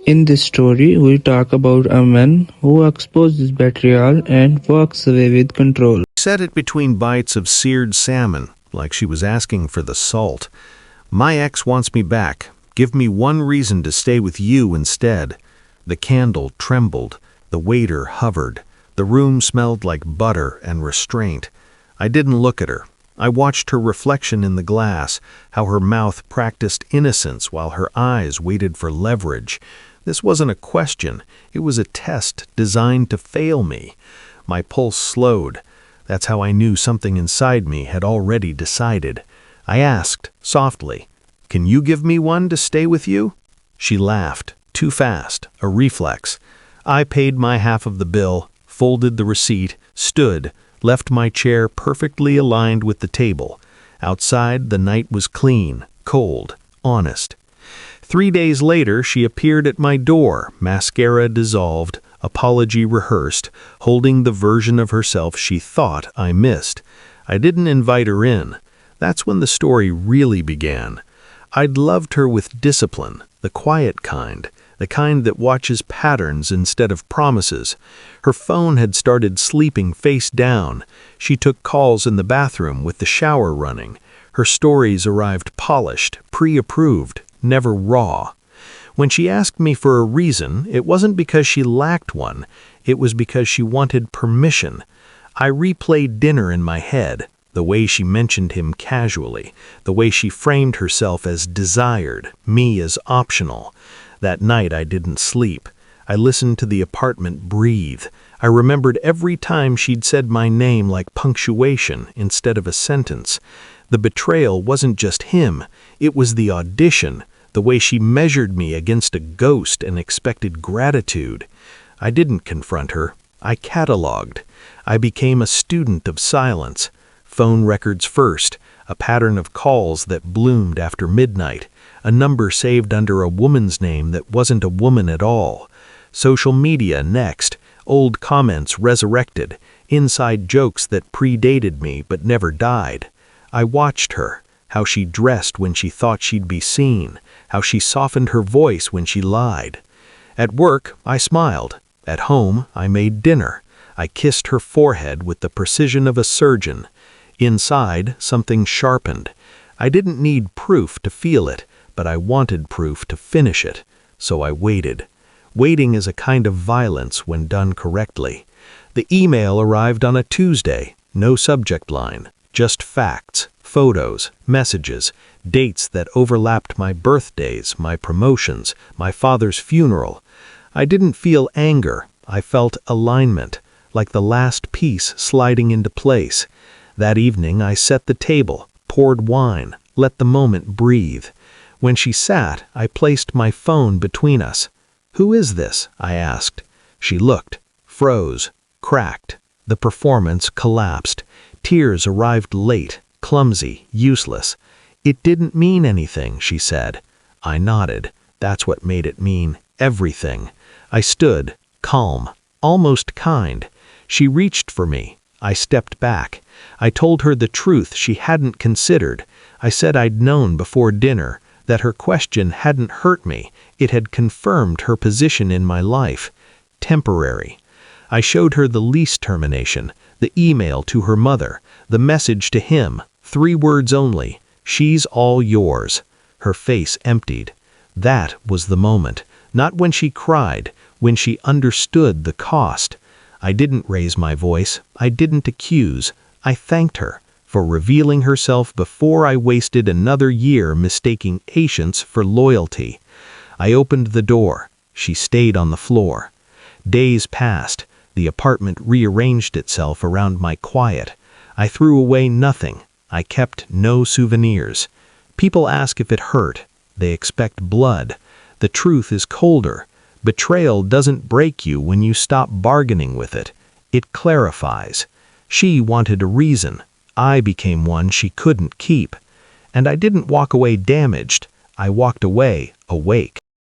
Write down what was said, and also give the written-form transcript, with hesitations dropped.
In this story, we talk about a man who exposes betrayal and walks away with control. Set it between bites of seared salmon, like she was asking for the salt. My ex wants me back. Give me one reason to stay with you instead. The candle trembled. The waiter hovered. The room smelled like butter and restraint. I didn't look at her. I watched her reflection in the glass, how her mouth practiced innocence while her eyes waited for leverage. This wasn't a question. It was a test designed to fail me. My pulse slowed. That's how I knew something inside me had already decided. I asked, softly, "Can you give me one to stay with you?" She laughed, too fast, a reflex. I paid my half of the bill, folded the receipt, stood, left my chair perfectly aligned with the table. Outside, the night was clean, cold, honest. 3 days later, she appeared at my door, mascara dissolved, apology rehearsed, holding the version of herself she thought I missed. I didn't invite her in. That's when the story really began. I'd loved her with discipline, the quiet kind, the kind that watches patterns instead of promises. Her phone had started sleeping face down. She took calls in the bathroom with the shower running. Her stories arrived polished, pre-approved, never raw. When she asked me for a reason, it wasn't because she lacked one. It was because she wanted permission. I replayed dinner in my head, the way she mentioned him casually, the way she framed herself as desired, me as optional. That night I didn't sleep. I listened to the apartment breathe. I remembered every time she'd said my name like punctuation instead of a sentence. The betrayal wasn't just him, it was the audition, the way she measured me against a ghost and expected gratitude. I didn't confront her. I cataloged. I became a student of silence. Phone records first, a pattern of calls that bloomed after midnight, a number saved under a woman's name that wasn't a woman at all. Social media next, old comments resurrected, inside jokes that predated me but never died. I watched her, how she dressed when she thought she'd be seen, how she softened her voice when she lied. At work, I smiled. At home, I made dinner. I kissed her forehead with the precision of a surgeon. Inside, something sharpened. I didn't need proof to feel it, but I wanted proof to finish it. So I waited. Waiting is a kind of violence when done correctly. The email arrived on a Tuesday, no subject line, just facts, photos, messages, dates that overlapped my birthdays, my promotions, my father's funeral. I didn't feel anger. I felt alignment, like the last piece sliding into place. That evening I set the table, poured wine, let the moment breathe. When she sat, I placed my phone between us. "Who is this?" I asked. She looked, froze, cracked. The performance collapsed. Tears arrived late, clumsy, useless. "It didn't mean anything," she said. I nodded. That's what made it mean everything. I stood, calm, almost kind. She reached for me. I stepped back. I told her the truth she hadn't considered. I said I'd known before dinner, that her question hadn't hurt me. It had confirmed her position in my life. Temporary. I showed her the lease termination, the email to her mother, the message to him, 3 words only, "She's all yours." Her face emptied. That was the moment. Not when she cried, when she understood the cost. I didn't raise my voice. I didn't accuse. I thanked her for revealing herself before I wasted another year mistaking patience for loyalty. I opened the door. She stayed on the floor. Days passed. The apartment rearranged itself around my quiet. I threw away nothing. I kept no souvenirs. People ask if it hurt. They expect blood. The truth is colder. Betrayal doesn't break you when you stop bargaining with it. It clarifies. She wanted a reason. I became one she couldn't keep. And I didn't walk away damaged. I walked away awake.